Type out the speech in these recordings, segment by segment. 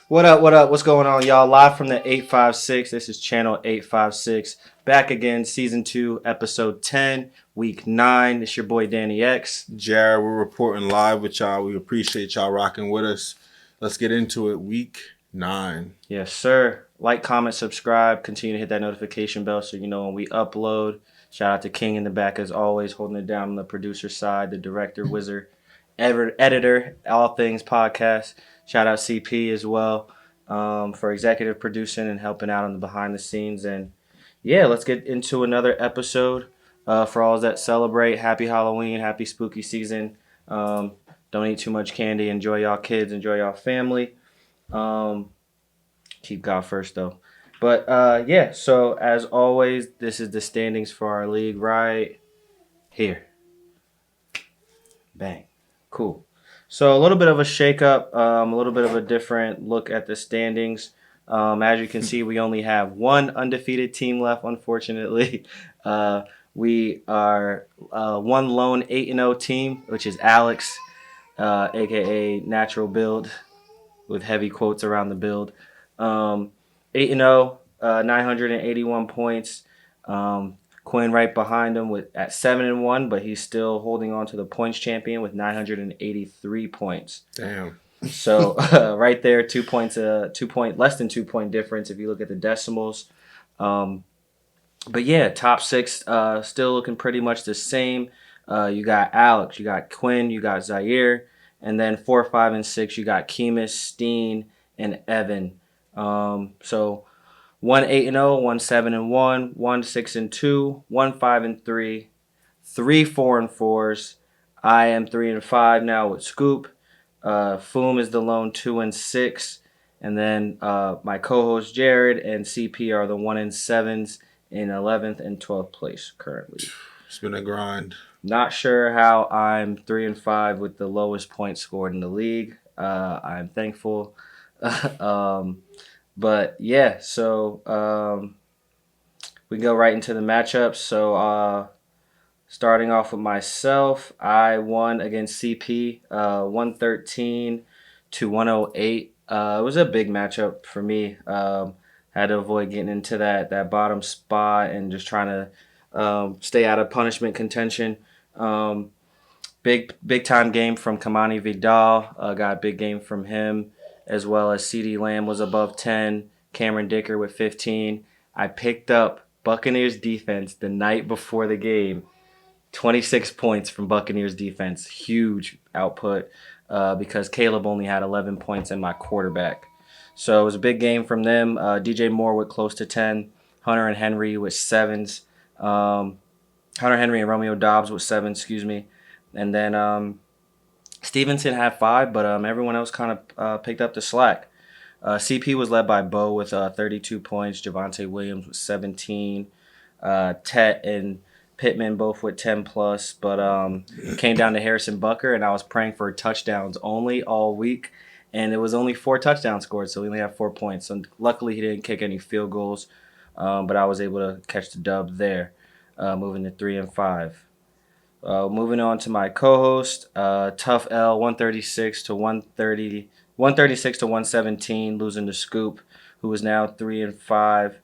What up? What up? What's going on, y'all? Live from the 856. This is channel 856. Back again, season 2, episode 10, week 9. It's your boy Danny X. Jared, we're reporting live with y'all. We appreciate y'all rocking with us. Let's get into it. Week 9. Yes, sir. Like, comment, subscribe. Continue to hit that notification bell so you know when we upload. Shout out to King in the back as always, holding it down on the producer side, the director, wizard, editor, all things podcast. Shout out CP as well for executive producing and helping out on the behind the scenes. And yeah, let's get into another episode. For all that celebrate, happy Halloween, happy spooky season. Don't eat too much candy. Enjoy y'all kids. Enjoy y'all family. Keep God first though. But yeah, so as always, this is the standings for our league right here. Bang. Cool. So a little bit of a shakeup, a little bit of a different look at the standings. As you can see, we only have one undefeated team left, unfortunately. We are one lone 8-0 team, which is Alex, aka Natural Build, with heavy quotes around the build. 8-0, 981 points. Quinn right behind him at 7-1, but he's still holding on to the points champion with 983 points. Damn. So right there, 2 points, less than 2 point difference if you look at the decimals. But yeah, top 6 still looking pretty much the same. You got Alex, you got Quinn, you got Zaire, and then 4, 5, and 6 you got Kemis, Steen, and Evan. So 1 8-0, 1 7-1, 1 6-2, 1 5-3, 3 4-4s. I am 3-5 now with Scoop. Foom is the lone 2-6, and then my co-host Jared and CP are the 1-7s in 11th and 12th place currently. It's been a grind. Not sure how I'm 3-5 with the lowest points scored in the league. I'm thankful. But yeah, so we go right into the matchups. So starting off with myself, I won against CP 113-108. It was a big matchup for me. Had to avoid getting into that bottom spot and just trying to stay out of punishment contention. Big time game from Kamani Vidal. Got a big game from him, as well as CD Lamb was above 10. Cameron Dicker with 15. I picked up Buccaneers defense the night before the game. 26 points from Buccaneers defense. Huge output because Caleb only had 11 points in my quarterback. So it was a big game from them. DJ Moore with close to 10. Hunter and Henry with 7s. Hunter Henry and Romeo Dobbs with 7, excuse me. And then Stevenson had 5, but everyone else kind of picked up the slack. CP was led by Bo with 32 points. Javonte Williams with 17. Tet and Pittman both with 10 plus, but it came down to Harrison Bucker, and I was praying for touchdowns only all week, and it was only 4 touchdowns scored, so we only have 4 points. So luckily he didn't kick any field goals, but I was able to catch the dub there, moving to 3-5. Moving on to my co-host, Tough L, 136 to 130, 136 to 117, losing to Scoop, who is now 3-5.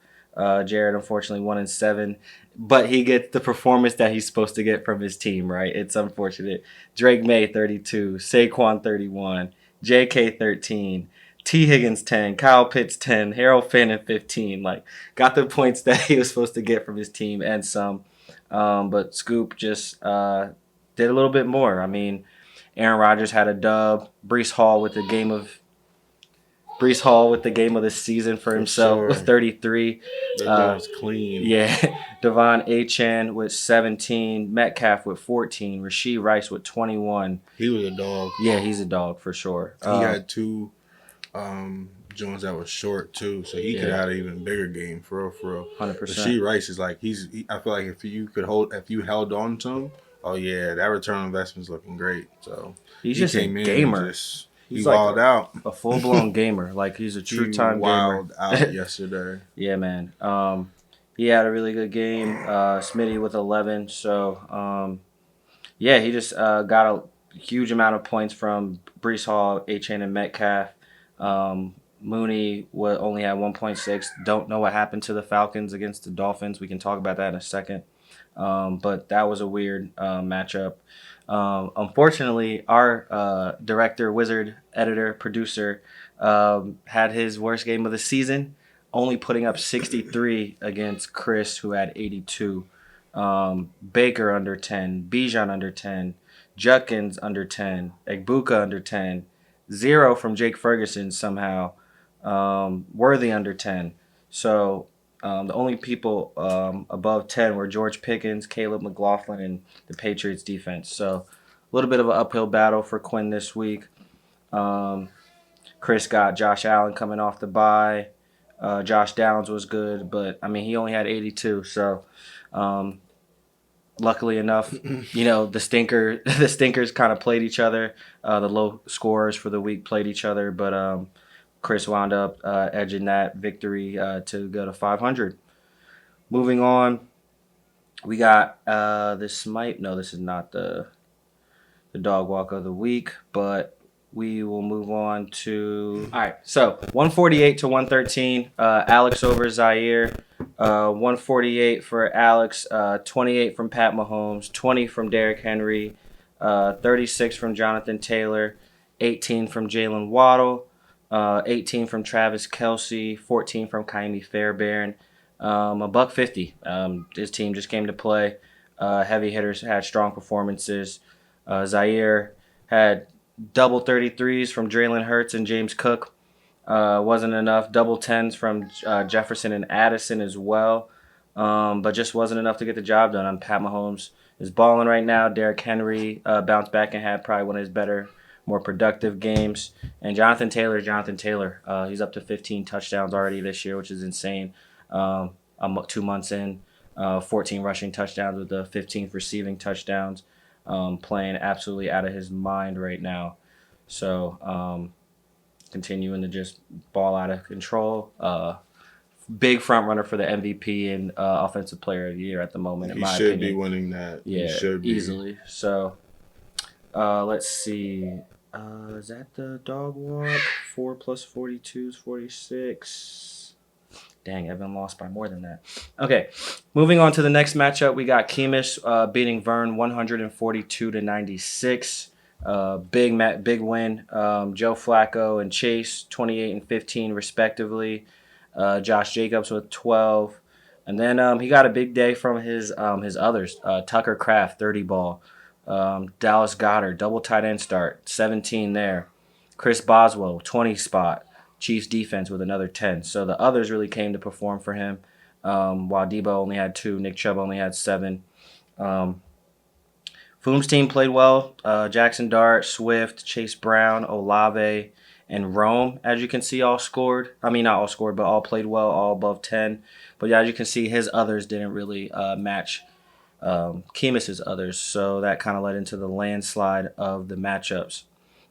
Jared, unfortunately, 1-7, but he gets the performance that he's supposed to get from his team, right? It's unfortunate. Drake May, 32, Saquon, 31, JK, 13, T. Higgins, 10, Kyle Pitts, 10, Harold Fannin, 15. Like, got the points that he was supposed to get from his team and some. But Scoop just did a little bit more. I mean, Aaron Rodgers had a dub. Breece Hall with the game of the season for himself with 33. That was clean. Yeah, Devon Achane with 17. Metcalf with 14. Rasheed Rice with 21. He was a dog. Yeah, he's a dog for sure. He had 2 Jones that was short too, so he could have had an even bigger game for real. 100%. Rasheed Rice is like I feel like if you held on to him, oh yeah, that return on investment is looking great. So he's just a gamer. He wilded out. A full-blown gamer. Like, he's a true-time gamer. Wild out yesterday. Yeah, man. He had a really good game. Smitty with 11. So, yeah, he just got a huge amount of points from Breece Hall, Achane, and Metcalf. Mooney only had 1.6. Don't know what happened to the Falcons against the Dolphins. We can talk about that in a second. But that was a weird matchup. Unfortunately, our director, wizard, editor, producer had his worst game of the season, only putting up 63 against Chris, who had 82. Baker under 10, Bijan under 10, Judkins under 10, Egbuka under 10, 0 from Jake Ferguson somehow, Worthy under 10. So the only people above 10 were George Pickens, Caleb McLaughlin, and the Patriots defense. So a little bit of an uphill battle for Quinn this week. Chris got Josh Allen coming off the bye. Josh Downs was good, but I mean he only had 82. So luckily enough, the stinkers kind of played each other. The low scorers for the week played each other, but Chris wound up edging that victory to go to 500. Moving on, we got this is not the dog walk of the week, but we will move on to all right. So 148 to 113, Alex over Zaire. 148 for Alex, 28 from Pat Mahomes, 20 from Derrick Henry, 36 from Jonathan Taylor, 18 from Jalen Waddle, 18 from Travis Kelce, 14 from Kaimi Fairbairn, a buck 50. His team just came to play. Heavy hitters had strong performances. Zaire had double 33s from Dralen Hurts and James Cook. Wasn't enough. Double 10s from Jefferson and Addison as well. But just wasn't enough to get the job done. Pat Mahomes is balling right now. Derrick Henry bounced back and had probably one of his better, more productive games. And Jonathan Taylor. He's up to 15 touchdowns already this year, which is insane. I'm 2 months in, 14 rushing touchdowns with the 15th receiving touchdowns. Playing absolutely out of his mind right now. So continuing to just ball out of control. Big front runner for the MVP and Offensive Player of the Year at the moment, in my opinion. He should be winning that. Yeah, he should be. Easily. So let's see. Is that the dog walk? 4 plus 42 is 46. Dang, Evan lost by more than that. Okay, moving on to the next matchup, we got Kemis beating Vern 142 to 96. Big win. Joe Flacco and Chase 28 and 15 respectively. Josh Jacobs with 12, and then he got a big day from his others. Tucker Kraft 30 ball. Dallas Goedert double tight end start 17 there. Chris Boswell 20 spot. Chiefs defense with another 10. So the others really came to perform for him. While Debo only had 2, Nick Chubb only had 7. Foom's team played well. Jackson Dart, Swift, Chase Brown, Olave, and Rome, as you can see, all scored. I mean, not all scored, but all played well, all above 10. But yeah, as you can see, his others didn't really match Kemis's others. So that kind of led into the landslide of the matchups.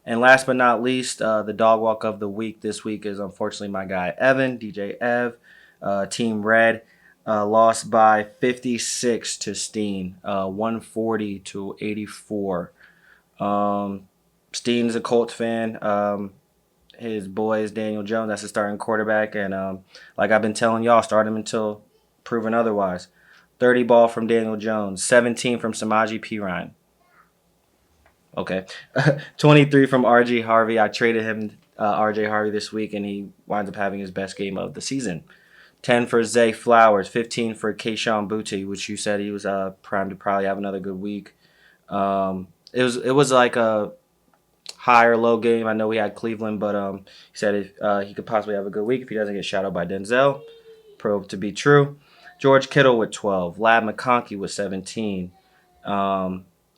And last but not least, the dog walk of the week this week is unfortunately my guy Evan, DJ Ev, Team Red, lost by 56 to Steen, 140 to 84. Steen's a Colts fan. His boy is Daniel Jones. That's his starting quarterback. And like I've been telling y'all, start him until proven otherwise. 30 ball from Daniel Jones, 17 from Samaje Perine. Okay. 23 from R.J. Harvey. I traded him R.J. Harvey this week, and he winds up having his best game of the season. 10 for Zay Flowers. 15 for Kayshon Boutte, which you said he was primed to probably have another good week. It was like a high or low game. I know we had Cleveland, but he said if he could possibly have a good week if he doesn't get shadowed by Denzel. Proved to be true. George Kittle with 12. Lab McConkey with 17.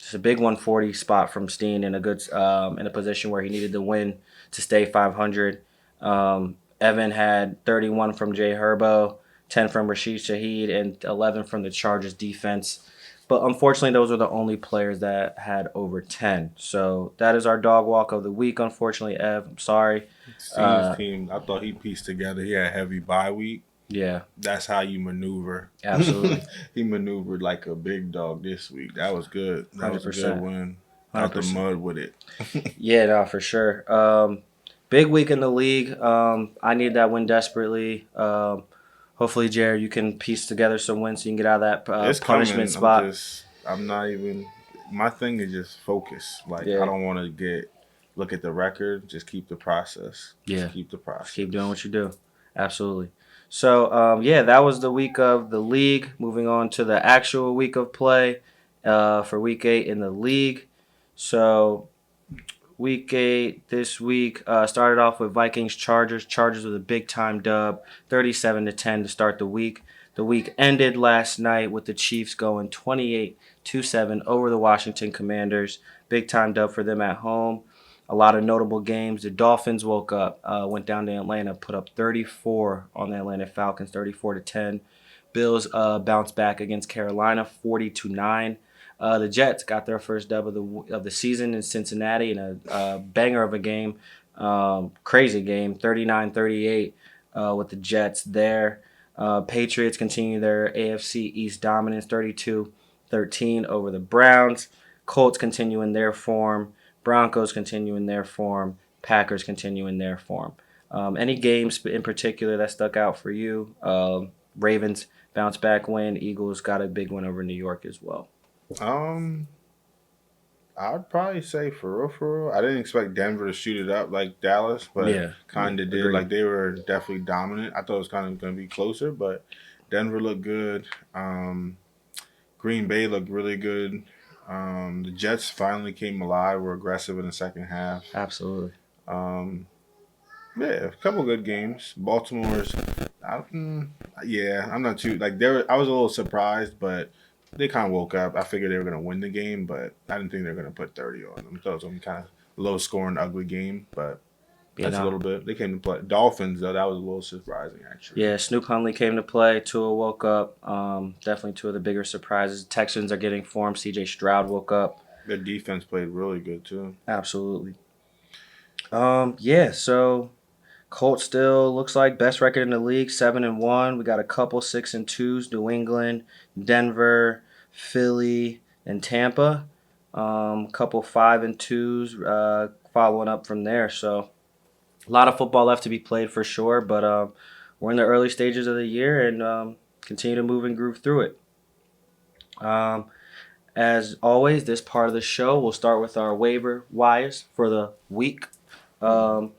It's a big 140 spot from Steen in a good in a position where he needed to win to stay 500. Evan had 31 from Jay Herbo, 10 from Rashid Shaheed, and 11 from the Chargers defense. But unfortunately, those were the only players that had over 10. So that is our dog walk of the week. Unfortunately, Ev, I'm sorry. Steve's team, I thought he pieced together. He had a heavy bye week. Yeah. That's how you maneuver. Absolutely. He maneuvered like a big dog this week. That was good. That 100%. Was a good win. 100%. Out the mud with it. Yeah, no, for sure. Big week in the league. I need that win desperately. Hopefully, Jared, you can piece together some wins so you can get out of that It's punishment coming. spot. I'm not even. My thing is just focus. Like I Yeah, don't want to look at the record. Just keep the process. Just yeah. keep the Just keep doing process. what you do. Absolutely. So, yeah, that was the week of the league. Moving on to the actual week of play for week 8 in the league. So, week 8 this week started off with Vikings Chargers. Chargers with a big time dub, 37-10 to start the week. The week ended last night with the Chiefs going 28-7 over the Washington Commanders. Big time dub for them at home. A lot of notable games. The Dolphins woke up, went down to Atlanta, put up 34 on the Atlanta Falcons, 34-10. Bills bounced back against Carolina, 40-9. The Jets got their first dub of the season in Cincinnati in a banger of a game, crazy game, 39-38 with the Jets there. Patriots continue their AFC East dominance, 32-13 over the Browns. Colts continue in their form. Broncos continue in their form. Packers continue in their form. Any games in particular that stuck out for you? Ravens bounce back win. Eagles got a big win over New York as well. Um, I'd probably say for real. I didn't expect Denver to shoot it up like Dallas, but Yeah, yeah, kind of did. agreed. Like they were definitely dominant. I thought it was kind of going to be closer, but Denver looked good. Green Bay looked really good. The Jets finally came alive. Were aggressive in the second half. Absolutely. Um, yeah, a couple good games. Baltimore's, yeah, I'm not too like there. I was a little surprised, but they kind of woke up. I figured they were gonna win the game, but I didn't think they were gonna put 30 on them. So it was gonna be kind of low scoring, ugly game, but You that's a know, little bit. They came to play. Dolphins though, that was a little surprising actually. yeah, Snoop Huntley came to play. Tua woke up. Definitely two of the bigger surprises. Texans are getting form. C.J. Stroud woke up. Their defense played really good too. Absolutely. Yeah. So Colts still looks like best record in the league, 7-1. We got a couple 6-2s. New England, Denver, Philly, and Tampa. Couple 5-2s. Following up from there. So a lot of football left to be played for sure, but we're in the early stages of the year and continue to move and groove through it. Um, as always, this part of the show will start with our waiver wires for the week. Um,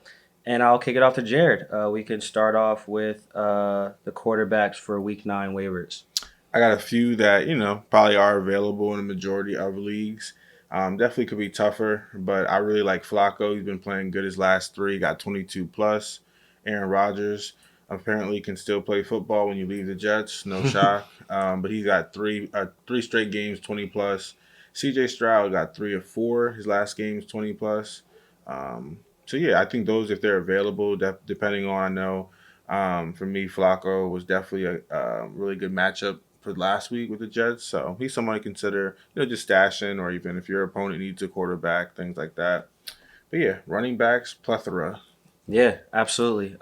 and I'll kick it off to Jared. We can start off with the quarterbacks for week 9 waivers. I got a few that probably are available in the majority of leagues. Definitely could be tougher, but I really like Flacco. He's been playing good his last three. Got 22 plus. Aaron Rodgers apparently can still play football when you leave the Jets. No shock. But he's got three straight games 20 plus. C.J. Stroud got 3 of 4. His last game's 20 plus. So yeah, I think those if they're available, depending on I know. For me, Flacco was definitely a really good matchup for last week with the Jets. So he's someone to consider, just stashing, or even if your opponent needs a quarterback, things like that. But yeah, running backs plethora. Yeah, absolutely.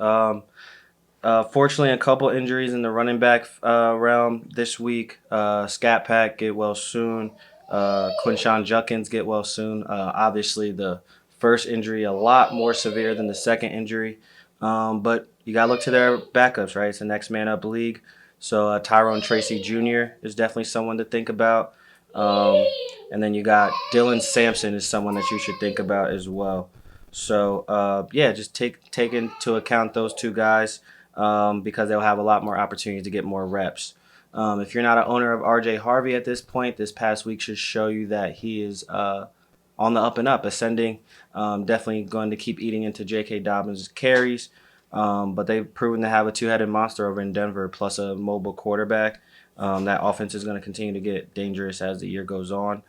Fortunately, a couple injuries in the running back realm this week. Scat Pack get well soon. Quinshawn Judkins get well soon. Obviously, the first injury a lot more severe than the second injury, but you got to look to their backups, right? It's the next man up league. So Tyrone Tracy Jr. is definitely someone to think about. Um, and then you got Dylan Sampson is someone that you should think about as well. So yeah, just take into account those two guys because they'll have a lot more opportunities to get more reps. If you're not an owner of RJ Harvey at this point, this past week should show you that he is on the up and up, ascending. Definitely going to keep eating into J.K. Dobbins' carries. But they've proven to have a two-headed monster over in Denver, plus a mobile quarterback. That offense is going to continue to get dangerous as the year goes on.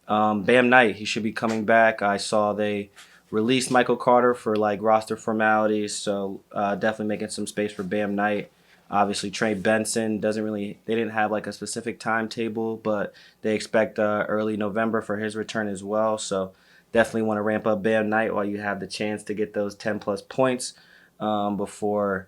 Bam Knight, he should be coming back. I saw they released Michael Carter for like roster formalities, so definitely making some space for Bam Knight. Obviously, Trey Benson they didn't have like a specific timetable, but they expect early November for his return as well. So definitely want to ramp up Bam Knight while you have the chance to get those 10 plus points before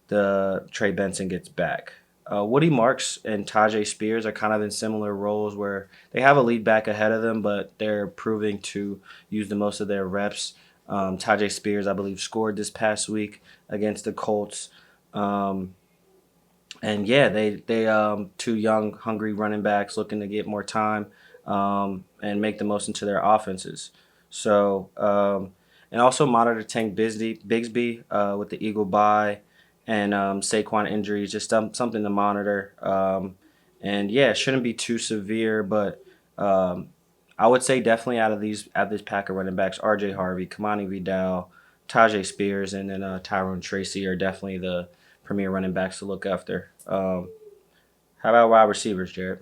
the Trey Benson gets back. Woody Marks and Tajay Spears are kind of in similar roles where they have a lead back ahead of them, but they're proving to use the most of their reps Tajay Spears, I believe, scored this past week against the Colts. Um, and yeah, they two young, hungry running backs looking to get more time and make the most into their offenses. So and also monitor Tank Bigsby with the Eagle bye and Saquon injuries, just something to monitor. And yeah, it shouldn't be too severe, but um, I would say definitely out of this pack of running backs, R.J. Harvey, Kamani Vidal, Tajay Spears, and then Tyrone Tracy are definitely the premier running backs to look after. How about wide receivers, Jared?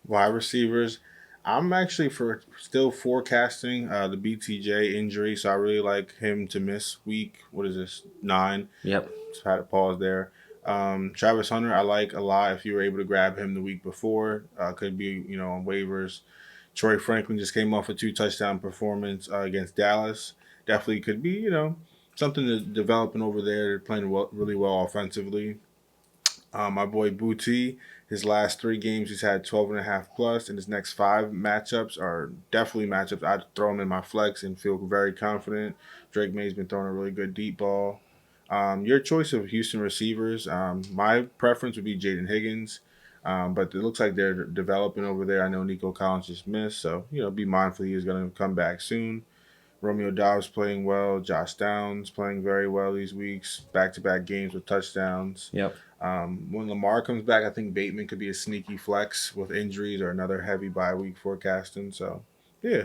Wide receivers. I'm actually for still forecasting the BTJ injury, so I really like him to miss week. What is this? 9. Yep. Just had to pause there. Travis Hunter, I like a lot. If you were able to grab him the week before, could be on waivers. Troy Franklin just came off a 2 touchdown performance against Dallas. Definitely could be something to developing over there. They're playing really well offensively. My boy Booty, his last 3 games, he's had 12 and a half plus, and his next 5 matchups are definitely matchups I'd throw him in my flex and feel very confident. Drake May's been throwing a really good deep ball. Your choice of Houston receivers, my preference would be Jaden Higgins, but it looks like they're developing over there. I know Nico Collins just missed, so be mindful he is going to come back soon. Romeo Dobbs playing well. Josh Downs playing very well these weeks. Back-to-back games with touchdowns. Yep. When Lamar comes back, I think Bateman could be a sneaky flex with injuries or another heavy bye week forecasting. So, yeah.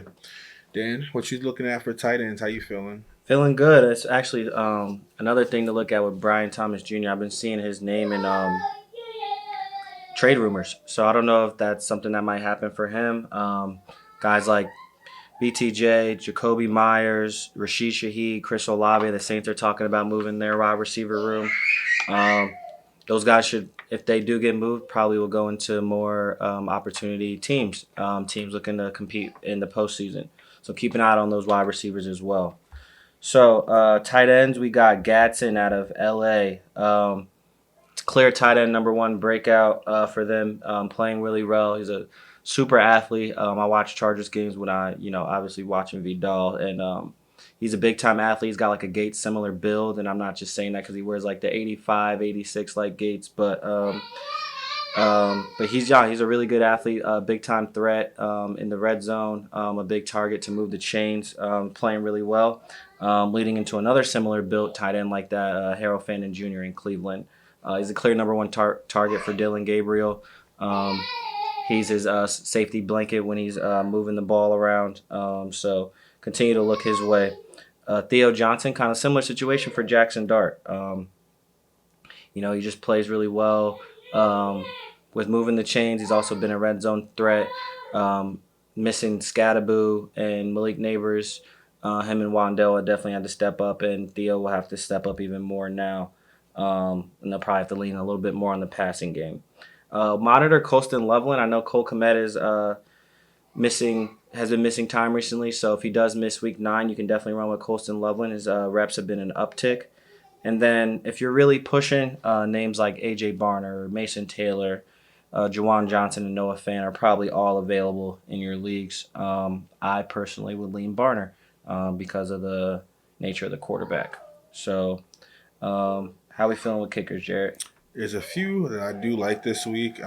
Dan, what you looking at for tight ends? How you feeling? Feeling good. It's actually another thing to look at with Brian Thomas Jr. I've been seeing his name in trade rumors, so I don't know if that's something that might happen for him. Guys like BTJ, Jacoby Myers, Rashid Shaheed, Chris Olave, the Saints are talking about moving their wide receiver room. Um, those guys should, if they do get moved, probably will go into more opportunity teams, teams looking to compete in the postseason. So keep an eye on those wide receivers as well. So tight ends, we got Gatson out of LA. Clear tight end number one breakout for them, playing really well. He's a super athlete. I watch Chargers games when obviously watching Vidal, and he's a big time athlete. He's got like a Gates similar build, and I'm not just saying that because he wears like the 85, 86 like Gates, but he's young. He's a really good athlete, big time threat in the red zone, a big target to move the chains, playing really well. Leading into another similar built tight end like that, Harold Fannin Jr. in Cleveland. He's a clear number one target for Dylan Gabriel. He's his safety blanket when he's moving the ball around. So continue to look his way. Theo Johnson, kind of similar situation for Jackson Dart. He just plays really well with moving the chains. He's also been a red zone threat. Missing Scattaboo and Malik Neighbors. Him and Wandell definitely had to step up, and Theo will have to step up even more now. And they'll probably have to lean a little bit more on the passing game. Monitor Colston Loveland. I know Cole Kmet is has been missing time recently, so if he does miss week 9, you can definitely run with Colston Loveland. His reps have been an uptick. And then if you're really pushing, names like A.J. Barner, Mason Taylor, Jawan Johnson, and Noah Fan are probably all available in your leagues. I personally would lean Barner because of the nature of the quarterback. So how we feeling with kickers, Jarrett? There's a few that I do like this week.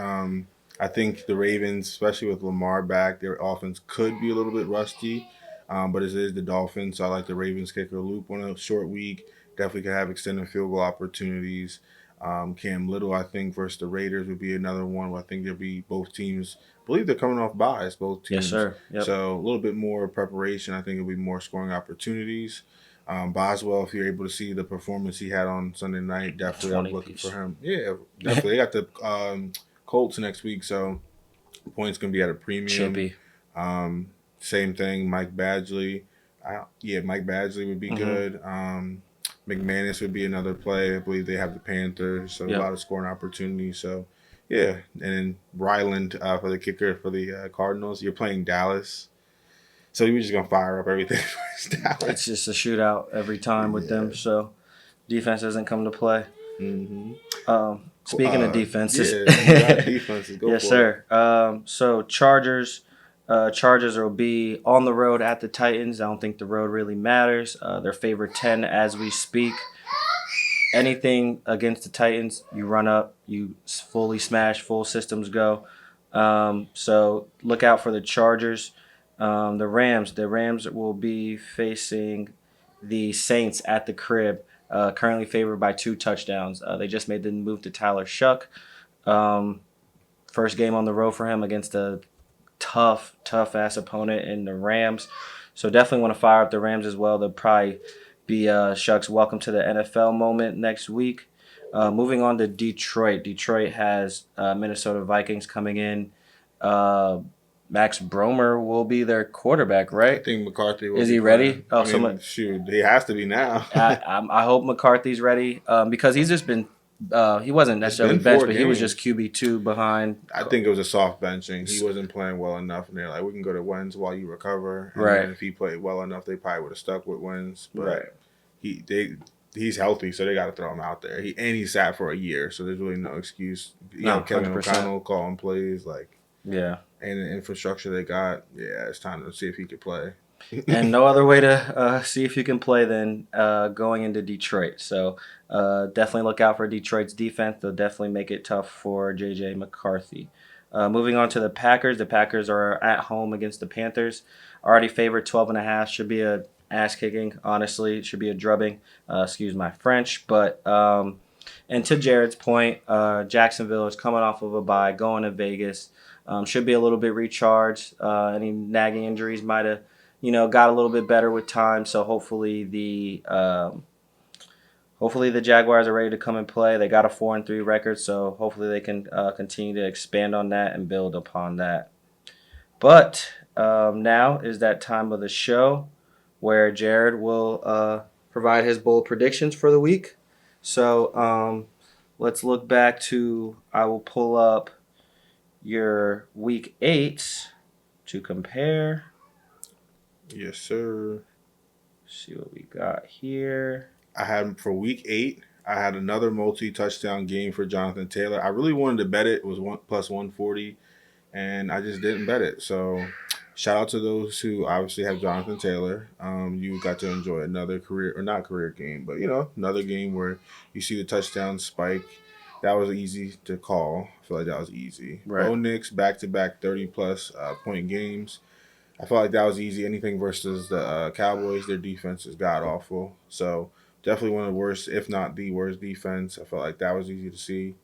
I think the Ravens, especially with Lamar back, their offense could be a little bit rusty. But it is the Dolphins, so I like the Ravens kicker Loop on a short week. Definitely could have extended field goal opportunities. Cam Little, I think, versus the Raiders would be another one where I think there'll be both teams. I believe they're coming off buys, both Yes, teams. sir. Yep. So a little bit more preparation. I think it'll be more scoring opportunities. Boswell, if you're able to see the performance he had on Sunday night, definitely I'm looking for him. Yeah, definitely. They got the Colts next week, so points going to be at a premium. Chippy. Same thing, Mike Badgley. Mike Badgley would be good. McManus would be another play. I believe they have the Panthers, so a lot of scoring opportunities. So, yeah. And then Ryland for the kicker for the Cardinals. You're playing Dallas. So you're just going to fire up everything for Dallas. It's just a shootout every time with them, so defense doesn't come to play. Speaking of defenses. Defenses. Go yes, for sir. So Chargers, Chargers will be on the road at the Titans. I don't think the road really matters. They're favored 10 as we speak. Anything against the Titans, you run up, you fully smash, full systems go. So look out for the Chargers. The Rams will be facing the Saints at the crib. Currently favored by 2 touchdowns. They just made the move to Tyler Shuck. Um, First game on the road for him against a tough ass opponent in the Rams. So definitely want to fire up the Rams as well. They'll probably be Shucks welcome to the NFL moment next week. Moving on to Detroit. Detroit has Minnesota Vikings coming in. Max Bromer will be their quarterback, I right? think McCarthy will Is be he playing. ready? Oh, I mean, shoot, he has to be now. I hope McCarthy's ready because he's just been. He wasn't It's necessarily been benched, 4 but he was just games. QB2 behind. I think it was a soft benching. He wasn't playing well enough, and they're like, "We can go to Wentz while you recover." And Right. then if he played well enough, they probably would have stuck with Wentz. But Right. he's healthy, so they got to throw him out there. He sat for a year, so there's really no excuse. No, Kevin 100%. O'Connell calling plays Yeah. and the infrastructure they got. Yeah, it's time to see if he could play. And no other way to see if you can play than going into Detroit. So definitely look out for Detroit's defense. They'll definitely make it tough for J.J. McCarthy. Moving on to the Packers. The Packers are at home against the Panthers. Already favored 12.5. Should be a ass kicking. Honestly, it should be a drubbing. Excuse my French, but. And to Jared's point, Jacksonville is coming off of a bye, going to Vegas. Should be a little bit recharged. Any nagging injuries might have got a little bit better with time. So hopefully the Jaguars are ready to come and play. They got a 4-3 record, so hopefully they can continue to expand on that and build upon that. But now is that time of the show where Jared will provide his bold predictions for the week. So let's look back to. I will pull up your week 8 to compare. Yes, sir. See what we got here. I had for week 8. I had another multi-touchdown game for Jonathan Taylor. I really wanted to bet it. It was plus 140, and I just didn't bet it. So, shout out to those who obviously have Jonathan Taylor. You got to enjoy another career, or not career game, but another game where you see the touchdown spike. That was easy to call. I feel like that was easy. Right. Bo Nix back-to-back 30-plus point games. I felt like that was easy. Anything versus the Cowboys, their defense is god awful. So definitely one of the worst, if not the worst defense. I felt like that was easy to see.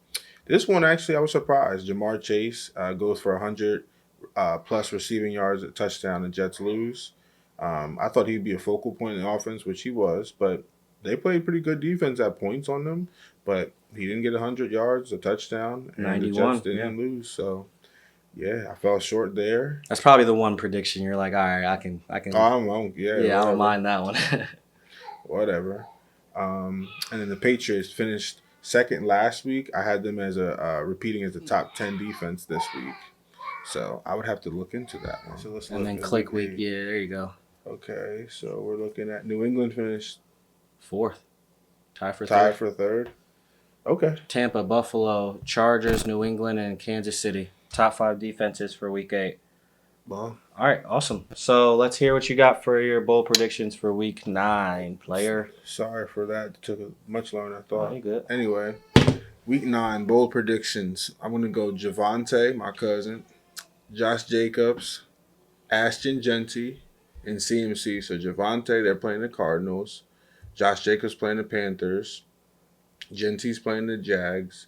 This one, actually, I was surprised. Jamar Chase goes for 100 plus receiving yards at touchdown, and Jets lose. I thought he'd be a focal point in the offense, which he was, but they played pretty good defense at points on them. But he didn't get 100 yards, a touchdown, and 91, the Jets didn't lose. So, yeah, I fell short there. That's probably the one prediction you're like, all right, I can. Yeah, I don't mind that one. Whatever. And then the Patriots finished second last week. I had them as repeating as the top 10 defense this week. So I would have to look into that one. So let's and then click week. Yeah, there you go. Okay, so we're looking at New England finished 4th. Tie for third. Okay. Tampa, Buffalo, Chargers, New England, and Kansas City. Top 5 defenses for week 8. Well, all right, awesome. So let's hear what you got for your bold predictions for week 9, player. Sorry for that. It took much longer than I thought. Oh, you good. Anyway, week 9, bold predictions. I'm going to go Javonte, my cousin, Josh Jacobs, Ashton Genty, and CMC. So Javonte, they're playing the Cardinals. Josh Jacobs playing the Panthers. Genty's playing the Jags.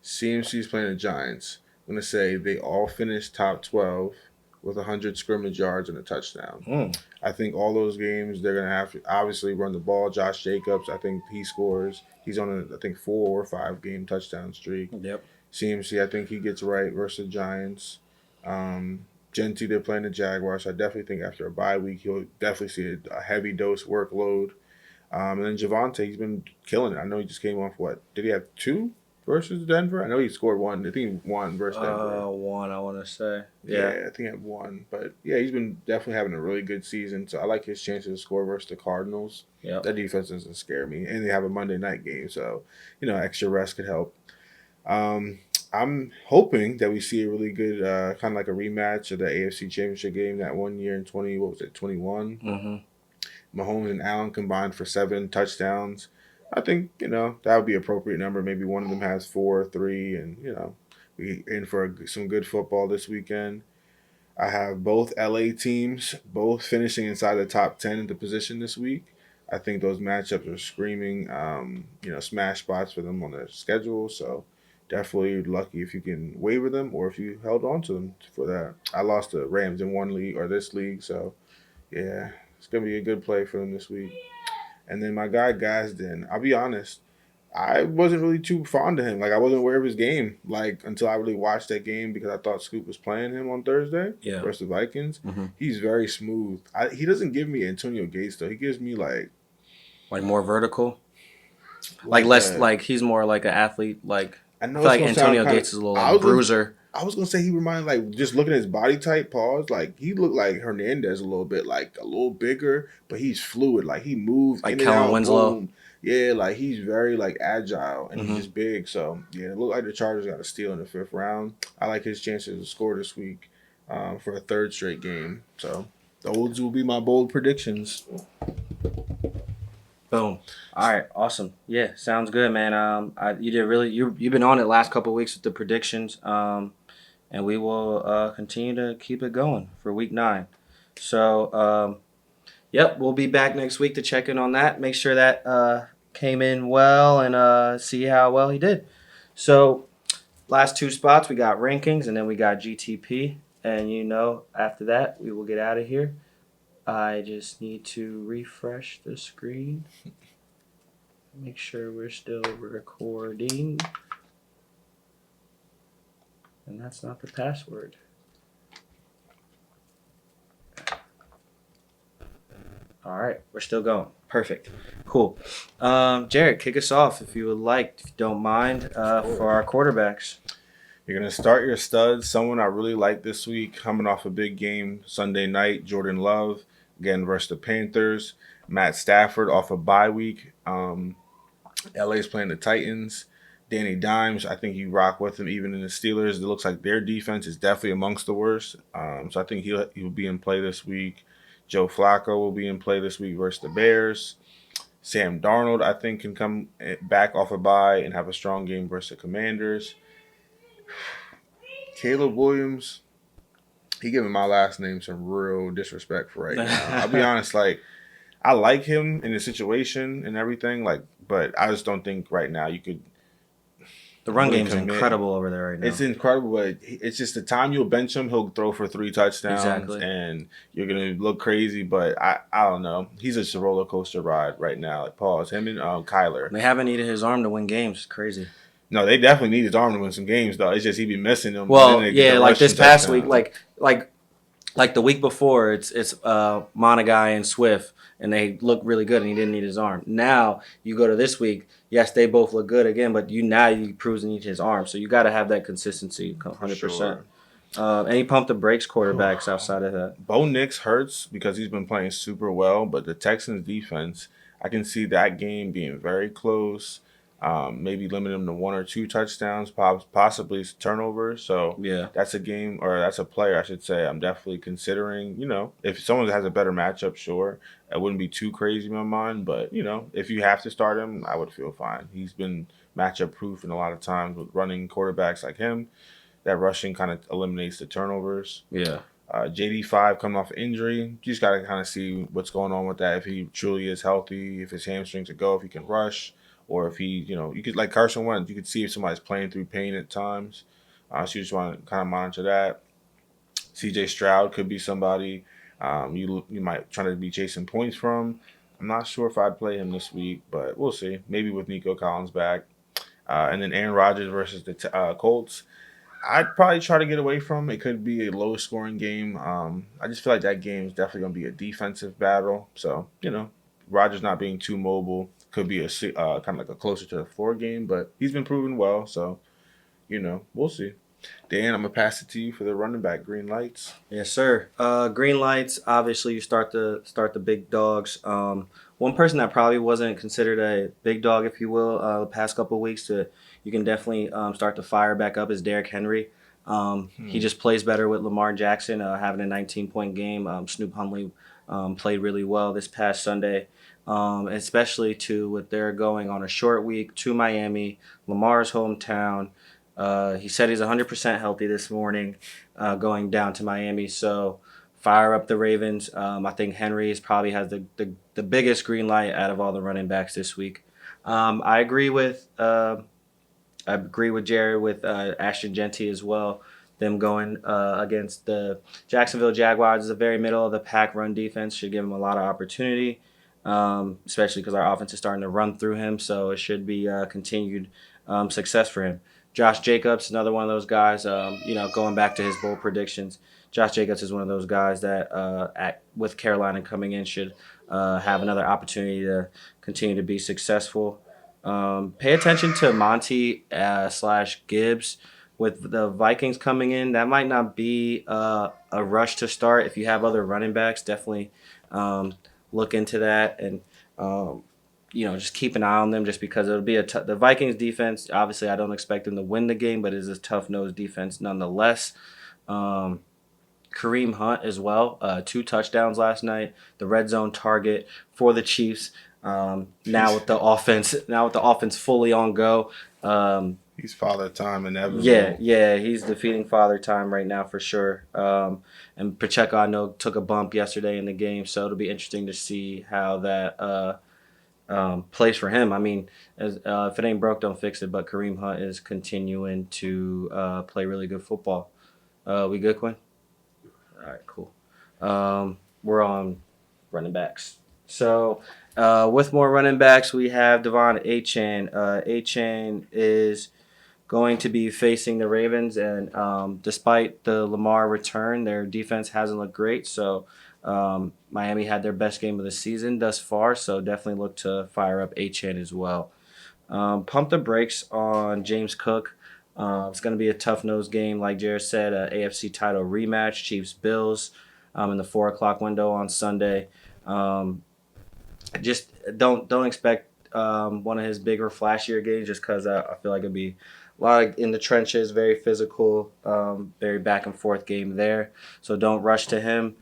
CMC's playing the Giants. I'm going to say they all finished top 12 with 100 scrimmage yards and a touchdown. I think all those games, they're going to have to obviously run the ball. Josh Jacobs, I think he scores. He's on a, 4 or 5 game touchdown streak. Yep. CMC, I think he gets right versus the Giants. Genty, they're playing the Jaguars. So I definitely think after a bye week, he'll definitely see a heavy dose workload. And then Javonte, he's been killing it. I know he just came off did he have 2 versus Denver? I know he scored 1. I think he won versus Denver. 1, I want to say. Yeah, I think he had 1. But yeah, he's been definitely having a really good season. So I like his chances to score versus the Cardinals. Yeah. That defense doesn't scare me. And they have a Monday night game. So, extra rest could help. I'm hoping that we see a really good kind of like a rematch of the AFC Championship game that one year in 20, what was it, 21? Mm-hmm. Mahomes and Allen combined for 7 touchdowns. I think, that would be an appropriate number. Maybe one of them has 4 or 3, and, we in for some good football this weekend. I have both LA teams, both finishing inside the top 10 in the position this week. I think those matchups are screaming, smash spots for them on their schedule. So definitely lucky if you can waiver them or if you held on to them for that. I lost the Rams in one league or this league. So yeah, it's going to be a good play for them this week. And then my guy Gazdin, I'll be honest, I wasn't really too fond of him. Like I wasn't aware of his game, like until I really watched that game because I thought Scoop was playing him on Thursday Yeah. versus the Vikings. Mm-hmm. He's very smooth. He doesn't give me Antonio Gates though. He gives me Like more vertical. Like like less. a. Like he's more like an athlete. Like I I know feel it's like gonna sound Antonio kind of. Gates is a little I like was gonna. bruiser. I was gonna say he reminded like just looking at his body type pause, like he looked like Hernandez a little bit, like a little bigger, but he's fluid. Like he moves Like in and Kellen out, Winslow. boom. Yeah, like he's very like agile and he's Mm-hmm. just big. So yeah, it looked like the Chargers got a steal in the 5th round. I like his chances to score this week for a third straight game. So those will be my bold predictions. Boom. All right. Awesome. Yeah. Sounds good, man. You did really. You've been on it last couple of weeks with the predictions. And we will continue to keep it going for week 9. So, yep, we'll be back next week to check in on that. Make sure that came in well and see how well he did. So, last 2 spots, we got rankings and then we got GTP. And after that, we will get out of here. I just need to refresh the screen. Make sure we're still recording. And that's not the password. All right, we're still going. Perfect. Cool. Jared, kick us off if you would like, if you don't mind, for our quarterbacks. You're going to start your studs. Someone I really like this week, coming off a big game Sunday night, Jordan Love, again versus the Panthers. Matt Stafford off a bye week. LA's playing the Titans. Danny Dimes, I think you rock with him even in the Steelers. It looks like their defense is definitely amongst the worst. So I think he'll be in play this week. Joe Flacco will be in play this week versus the Bears. Sam Darnold, I think, can come back off a bye and have a strong game versus the Commanders. Caleb Williams, he giving my last name some real disrespect for right now. I'll be honest, like I like him in the situation and everything, but I just don't think right now you could. The run really game's commit. incredible over there right now. It's incredible, but it's just the time you'll bench him, he'll throw for 3 touchdowns, Exactly. and you're gonna look crazy. But I don't know. He's just a roller coaster ride right now. Like pause him and Kyler. They haven't needed his arm to win games. It's crazy. No, they definitely need his arm to win some games though. It's just he be missing them. Well, and then yeah, like this past touchdown. week, like the week before, it's Monagai and Swift, and they look really good, and he didn't need his arm. Now you go to this week, yes, they both look good again, but you proves he needs his arm, so you got to have that consistency, 100%. Sure. Any pump the brakes quarterbacks outside of that? Bo Nix hurts because he's been playing super well, but the Texans defense, I can see that game being very close. Maybe limit him to 1 or 2 touchdowns, possibly turnovers. So Yeah. that's a game, or that's a player, I should say. I'm definitely considering. If someone has a better matchup, sure, it wouldn't be too crazy in my mind. But if you have to start him, I would feel fine. He's been matchup proof, and a lot of times with running quarterbacks like him, that rushing kind of eliminates the turnovers. Yeah. JD5 coming off injury. You just got to kind of see what's going on with that. If he truly is healthy, if his hamstrings are go, if he can rush, or if he, you could like Carson Wentz, you could see if somebody's playing through pain at times. So you just want to kind of monitor that. CJ Stroud could be somebody you might try to be chasing points from. I'm not sure if I'd play him this week, but we'll see. Maybe with Nico Collins back. And then Aaron Rodgers versus the Colts. I'd probably try to get away from. It could be a low scoring game. I just feel like that game is definitely going to be a defensive battle. So, Rodgers not being too mobile could be a kind of like a closer to the floor game, but he's been proven well. So, we'll see. Dan, I'm going to pass it to you for the running back green lights. Yes, sir. Green lights. Obviously, you start the big dogs. One person that probably wasn't considered a big dog, if you will, the past couple of weeks, you can definitely start to fire back up is Derrick Henry. He Hmm. just plays better with Lamar Jackson having a 19-point game. Snoop Huntley played really well this past Sunday, especially with their going on a short week to Miami, Lamar's hometown. He said he's 100% healthy this morning, going down to Miami. So fire up the Ravens. I think Henry probably has the biggest green light out of all the running backs this week. I agree with Jared with Ashton Genty as well. Them going against the Jacksonville Jaguars is a very middle of the pack run defense should give him a lot of opportunity, especially because our offense is starting to run through him. So it should be continued success for him. Josh Jacobs, another one of those guys. Going back to his bold predictions, Josh Jacobs is one of those guys that with Carolina coming in should have another opportunity to continue to be successful. Pay attention to Monty slash Gibbs with the Vikings coming in. That might not be a rush to start. If you have other running backs, definitely um, look into that and just keep an eye on them. Just because it'll be the Vikings defense. Obviously, I don't expect them to win the game, but it is a tough nosed defense nonetheless. Um, Kareem Hunt as well. 2 touchdowns last night. The red zone target for the Chiefs. Now with the offense fully on go. He's father time Yeah, inevitable. yeah, he's defeating father time right now for sure. And Pacheco, I know, took a bump yesterday in the game, so it'll be interesting to see how that plays for him. I mean, if it ain't broke, don't fix it. But Kareem Hunt is continuing to play really good football. We good, Quinn? All right, cool. We're on running backs. So, with more running backs, we have Devon Achan. Achan is going to be facing the Ravens, and despite the Lamar return, their defense hasn't looked great. So, Miami had their best game of the season thus far. So, definitely look to fire up Achan as well. Pump the brakes on James Cook. It's going to be a tough nose game, like Jared said. AFC title rematch, Chiefs Bills, in the 4 o'clock window on Sunday. Um, just don't expect one of his bigger, flashier games, just because I feel like it'd be a lot in the trenches, very physical, very back and forth game there. So don't rush to him.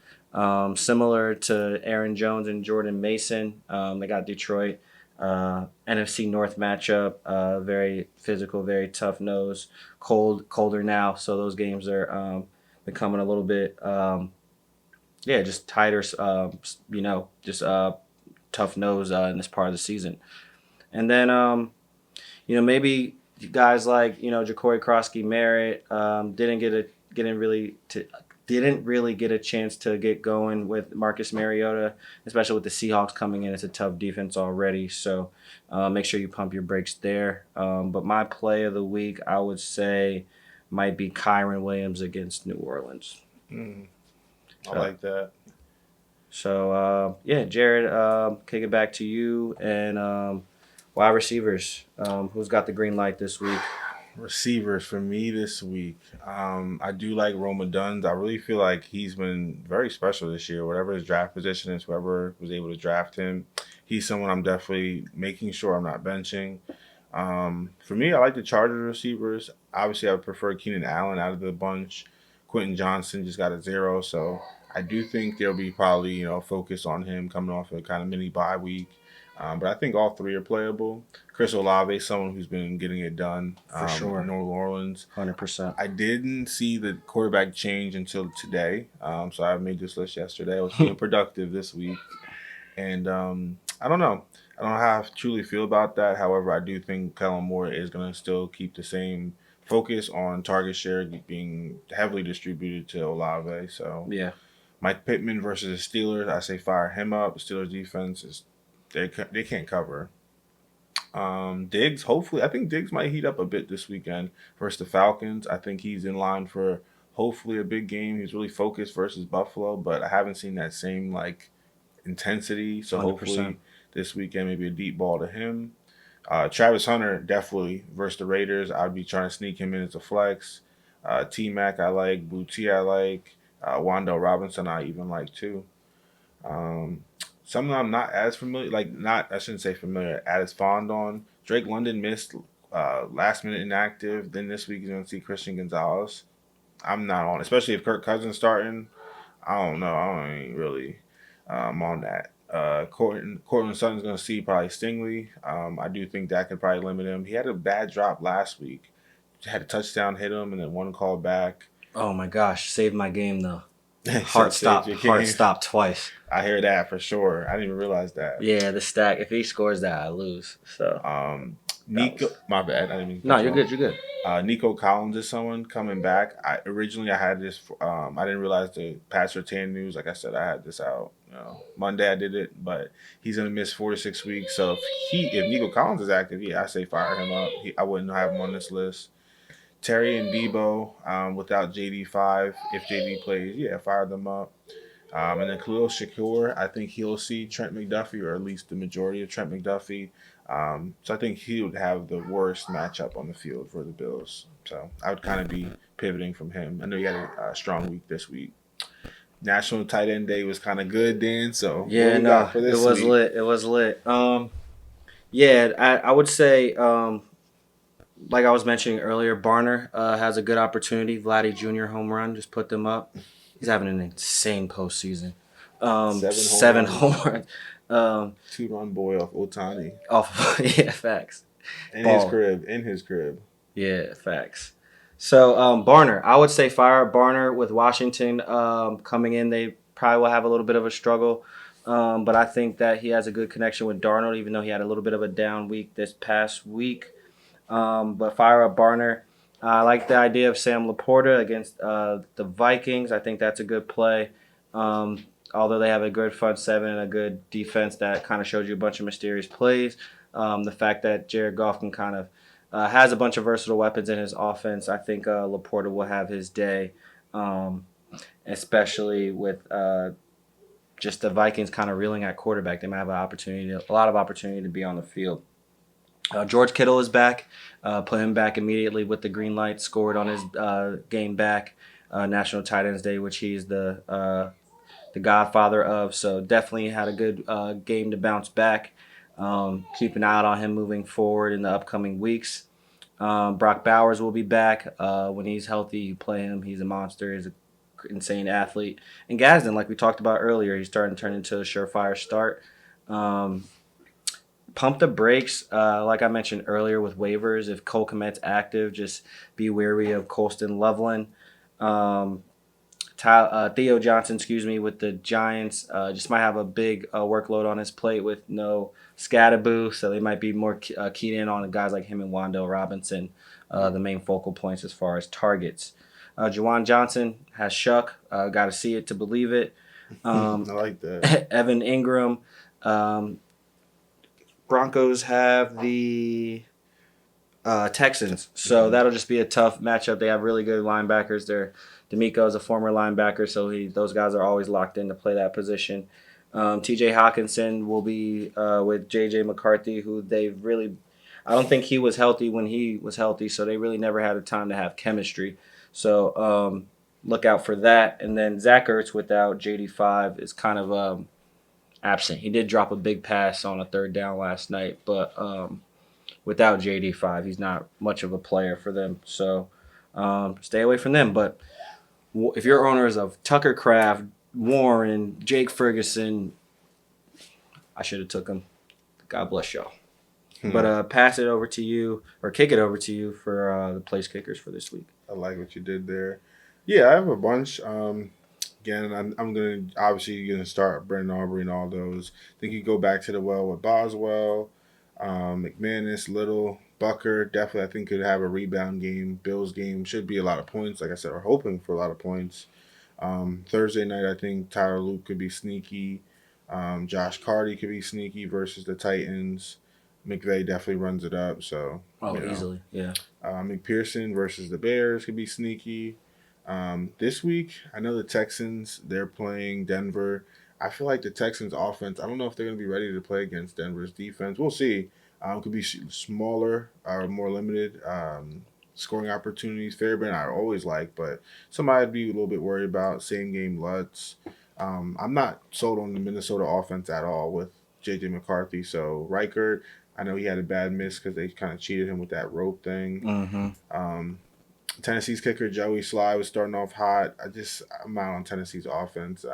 Similar to Aaron Jones and Jordan Mason, they got Detroit. NFC North matchup, very physical, very tough nose, colder now. So those games are becoming a little bit, just tighter. Just tough nose in this part of the season. And then, maybe guys like Ja'Cory Krosky Merritt didn't really get a chance to get going with Marcus Mariota, especially with the Seahawks coming in. It's a tough defense already, so make sure you pump your brakes there. But my play of the week, I would say, might be Kyron Williams against New Orleans. Mm, I So, like that. Jared, kick it back to you and wide receivers. Who's got the green light this week? Receivers for me this week. I do like Roma Duns. I really feel like he's been very special this year. Whatever his draft position is, whoever was able to draft him, he's someone I'm definitely making sure I'm not benching. For me, I like the Chargers receivers. Obviously, I would prefer Keenan Allen out of the bunch. Quentin Johnson just got a 0, so I do think there'll be probably focus on him coming off a kind of mini bye week. But I think all three are playable. Chris Olave, someone who's been getting it done For in sure, New Orleans. 100%. I didn't see the quarterback change until today, so I made this list yesterday. I was being productive this week, and I don't know. I don't know how I truly feel about that. However, I do think Kellen Moore is going to still keep the same focus on target share being heavily distributed to Olave. So Yeah, Mike Pittman versus the Steelers, I say fire him up. The Steelers defense is they can't cover. Diggs, hopefully, I think Diggs might heat up a bit this weekend versus the Falcons. I think he's in line for hopefully a big game. He's really focused versus Buffalo, but I haven't seen that same like intensity. So 100%. hopefully this weekend maybe a deep ball to him. Travis Hunter definitely versus the Raiders. I'd be trying to sneak him in as a flex. T Mac I like. Booty I like. Wando Robinson I even like too. Um, Some I'm not as familiar, like not I shouldn't say familiar, as fond on. Drake London missed last minute inactive. Then this week he's going to see Christian Gonzalez. I'm not on, especially if Kirk Cousins starting. I don't know. I ain't really on that. Cortland Sutton's going to see probably Stingley. I do think that could probably limit him. He had a bad drop last week. Had a touchdown hit him and then one call back. Oh my gosh, saved my game though. So saved your Heart game. stopped twice. I hear that for sure. I didn't even realize that. Yeah, the stack. If he scores that, I lose. So that Nico, was. my bad. I didn't mean to No, cut you you're off. good. You're good. Nico Collins is someone coming back. I had this. I didn't realize the Pat Surtain news. Like I said, I had this out. Monday I did it, but he's gonna miss 4 to 6 weeks. So if Nico Collins is active, yeah, I say fire him up. I wouldn't have him on this list. Terry and Debo, without JD5, if JD plays, yeah, fire them up. And then Khalil Shakur, I think he'll see Trent McDuffie, or at least the majority of Trent McDuffie. So I think he would have the worst matchup on the field for the Bills. So I would kind of be pivoting from him. I know he had a strong week this week. National Tight End Day was kind of good, Dan. So what Yeah, we no, got for it this was week? lit. It was lit. Yeah, I would say, like I was mentioning earlier, Barner has a good opportunity. Vladdy Jr. home run, just put them up. He's having an insane postseason. 7 home Seven runs, home runs. Um, 2 run boy off Otani off, yeah, facts. in his Ball. crib. In his crib. Yeah, facts. So Barner, I would say fire Barner with Washington coming in. They probably will have a little bit of a struggle, but I think that he has a good connection with Darnold, even though he had a little bit of a down week this past week. But fire up Barner. I like the idea of Sam Laporta against the Vikings. I think that's a good play. Although they have a good front seven and a good defense that kind of shows you a bunch of mysterious plays. The fact that Jared Goff can kind of has a bunch of versatile weapons in his offense. I think Laporta will have his day, um, especially with just the Vikings kind of reeling at quarterback. They might have a lot of opportunity to be on the field. George Kittle is back. Put him back immediately with the green light. Scored on his game back, National Tight Ends Day, which he's the godfather of. So definitely had a good game to bounce back. Keep an eye out on him moving forward in the upcoming weeks. Brock Bowers will be back when he's healthy. You play him; he's a monster. He's an insane athlete. And Gadsden, like we talked about earlier, he's starting to turn into a surefire start. Um, Pump the brakes, like I mentioned earlier with waivers. If Cole Kmet's active, just be wary of Colston Loveland. Um, Theo Johnson, excuse me, with the Giants, just might have a big workload on his plate with no Scatterboo, so they might be more keyed in on guys like him and Wandale Robinson, the main focal points as far as targets. Juwan Johnson has Shuck, got to see it to believe it. I like that. Evan Ingram. Um, Broncos have the Texans, so Mhm. that'll just be a tough matchup. They have really good linebackers. D'Amico is a former linebacker, so those guys are always locked in to play that position. T.J. Hawkinson will be with J.J. McCarthy, who they've really. I don't think he was healthy when he was healthy, so they really never had a time to have chemistry. So look out for that. And then Zach Ertz without JD5 is kind of absent. He did drop a big pass on a third down last night, but without JD5, he's not much of a player for them. So stay away from them. But if you're owners of Tucker Kraft, Warren, Jake Ferguson, I should have took him. God bless y'all. But pass it over to you or kick it over to you for the place kickers for this week. I like what you did there. Yeah, I have a bunch. Again, I'm gonna obviously gonna start Brendan Aubrey and all those. I think you go back to the well with Boswell, McManus, Little, Bucker. Definitely, I think could have a rebound game. Bills game should be a lot of points. Like I said, we're hoping for a lot of points. Thursday night, I think Tyler Luke could be sneaky. Josh Carty could be sneaky versus the Titans. McVay definitely runs it up. So Oh, easily, yeah. McPherson versus the Bears could be sneaky. This week, I know the Texans, they're playing Denver. I feel like the Texans' offense, I don't know if they're going to be ready to play against Denver's defense. We'll see. Could be smaller or more limited scoring opportunities. Fairbairn, I always like, but somebody I'd be a little bit worried about. Same game Lutz. I'm not sold on the Minnesota offense at all with JJ McCarthy. So Reichert, I know he had a bad miss because they kind of cheated him with that rope thing. Mm-hmm. Um, Tennessee's kicker Joey Sly was starting off hot. I'm out on Tennessee's offense.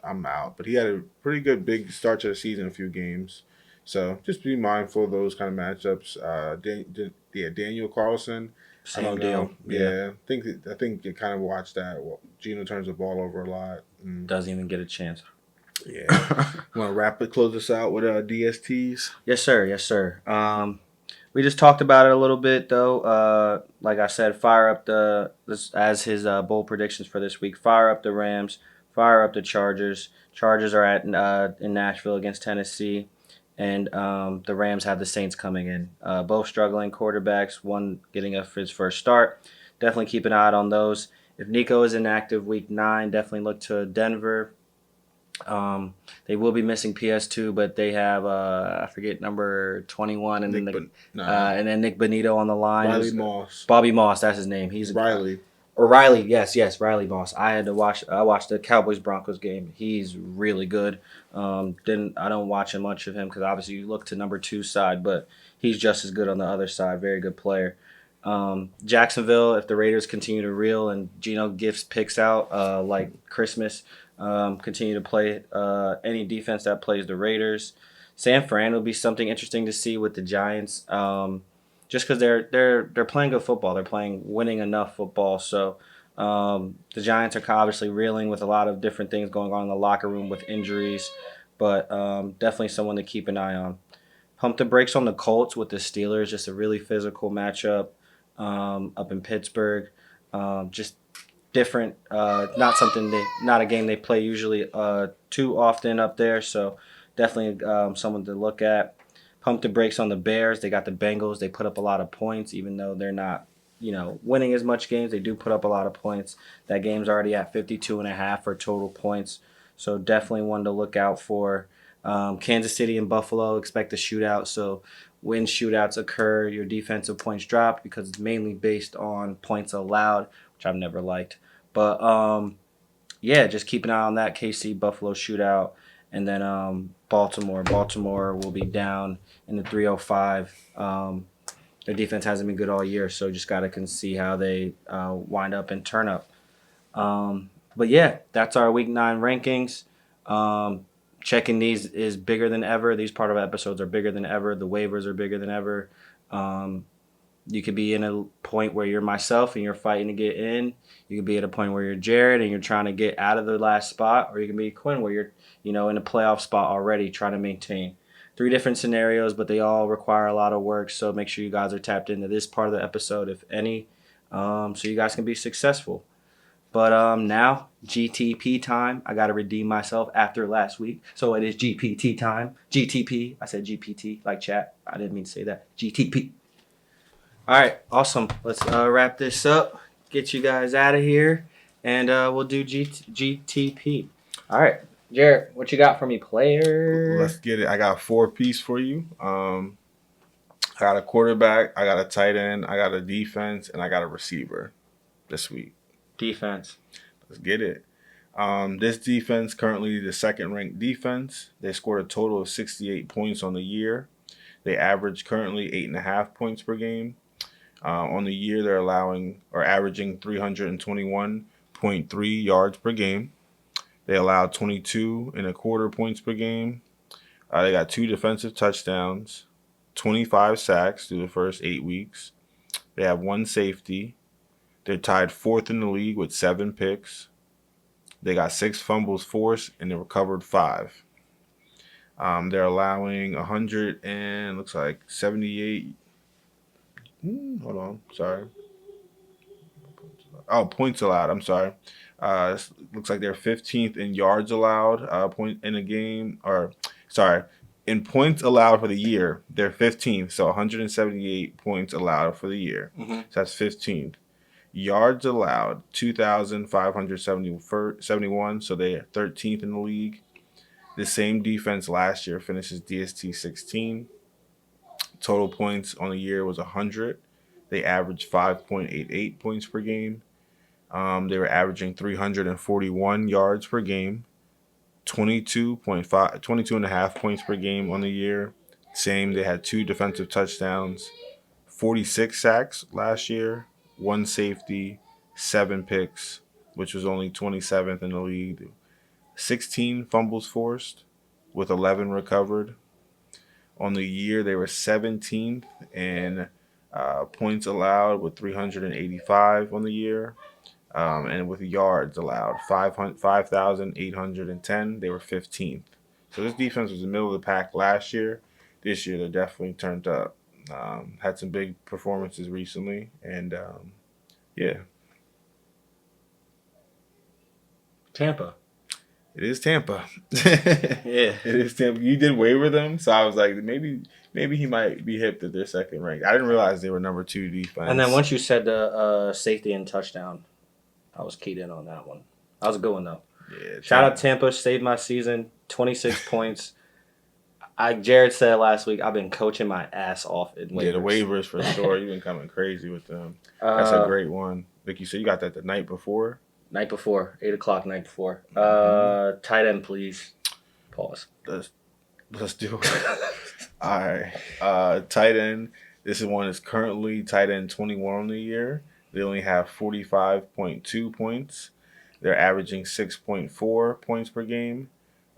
I'm out. But he had a pretty good big start to the season, a few games. So just be mindful of those kind of matchups. Daniel Carlson. I don't Same deal. know. Yeah. Yeah, I think you kind of watch that. Well, Gino turns the ball over a lot. Doesn't even get a chance. Yeah. You want to rapidly close this out with DSTs? Yes, sir. Yes, sir. We just talked about it a little bit, though. Like I said, fire up as his bold predictions for this week. Fire up the Rams. Fire up the Chargers. Chargers are at in Nashville against Tennessee, and the Rams have the Saints coming in. Both struggling quarterbacks. One getting his first start. Definitely keep an eye out on those. If Nico is inactive week 9, definitely look to Denver. They will be missing PS2, but they have I forget number 21, and Nah, and then Nick Benito on the line. Riley Moss. Bobby Moss, that's his name. He's Riley. or Riley. Yes, Riley Moss. I watched the Cowboys Broncos game. He's really good. I don't watch much of him because obviously you look to number 2 side, but he's just as good on the other side. Very good player. Jacksonville, if the Raiders continue to reel and Geno Gifts picks out like Christmas, continue to play any defense that plays the Raiders. San Fran will be something interesting to see with the Giants, just because they're playing good football. They're playing winning enough football. So the Giants are obviously reeling with a lot of different things going on in the locker room with injuries, but definitely someone to keep an eye on. Pump the brakes on the Colts with the Steelers. Just a really physical matchup up in Pittsburgh. Just different. Not a game they play usually too often up there. So definitely someone to look at. Pump the brakes on the Bears. They got the Bengals. They put up a lot of points, even though they're not, winning as much games. They do put up a lot of points. That game's already at 52.5 for total points. So definitely one to look out for. Kansas City and Buffalo expect a shootout. So when shootouts occur, your defensive points drop because it's mainly based on points allowed, which I've never liked. But yeah, just keep an eye on that KC Buffalo shootout, and then Baltimore. Baltimore will be down in the 305. Their defense hasn't been good all year, so just gotta see how they wind up and turn up. But yeah, that's our Week 9 rankings. Checking these is bigger than ever. These part of episodes are bigger than ever. The waivers are bigger than ever. You could be in a point where you're myself and you're fighting to get in. You could be at a point where you're Jared and you're trying to get out of the last spot, or you can be Quinn where you're, in a playoff spot already trying to maintain. 3 different scenarios, but they all require a lot of work. So make sure you guys are tapped into this part of the episode, if any, so you guys can be successful. But now, GTP time. I got to redeem myself after last week. So it is GPT time. GTP. I said GPT, like chat. I didn't mean to say that. GTP. All right, awesome. Let's wrap this up, get you guys out of here, and we'll do GTP. All right, Jared, what you got for me, player? Let's get it. I got 4-piece for you. I got a quarterback, I got a tight end, I got a defense, and I got a receiver this week. Defense. Let's get it. This defense, currently the second-ranked defense. They scored a total of 68 points on the year. They average currently 8.5 points per game. On the year, they're averaging 321.3 yards per game. They allowed 22.25 points per game. They got 2 defensive touchdowns, 25 sacks through the first 8 weeks. They have 1 safety. They're tied 4th in the league with 7 picks. They got 6 fumbles forced, and they recovered 5. They're allowing 100 and looks like 78. Hold on, sorry. Oh, points allowed. I'm sorry. Looks like they're 15th in yards allowed point in a game. Or sorry, in points allowed for the year, they're 15th. So 178 points allowed for the year. Mm-hmm. So that's 15th. Yards allowed 2,571. So they are 13th in the league. The same defense last year finishes DST 16. Total points on the year was 100. They averaged 5.88 points per game. They were averaging 341 yards per game. 22 and a half points per game on the year. Same, they had 2 defensive touchdowns, 46 sacks last year, 1 safety, 7 picks, which was only 27th in the league, 16 fumbles forced with 11 recovered. On the year, they were 17th in points allowed with 385 on the year. And with yards allowed, 5,810, they were 15th. So this defense was in the middle of the pack last year. This year, they're definitely turned up. Had some big performances recently, and yeah, Tampa. it is Tampa. Yeah. It is Tampa. You did waiver them, so I was like, maybe he might be hip that they're second ranked. I didn't realize they were number 2 defense. And then once you said the safety and touchdown, I was keyed in on that one. That was a good one, though. Yeah, Shout out Tampa, saved my season, 26 points. Jared said last week, I've been coaching my ass off in waivers. Yeah, the waivers for sure. You've been coming crazy with them. That's a great one. Like you said, you got that the night before. Night before, 8 o'clock night before. Tight end, please. Pause. Let's do it. All right. Tight end. This is one that's currently tight end 21 on the year. They only have 45.2 points. They're averaging 6.4 points per game.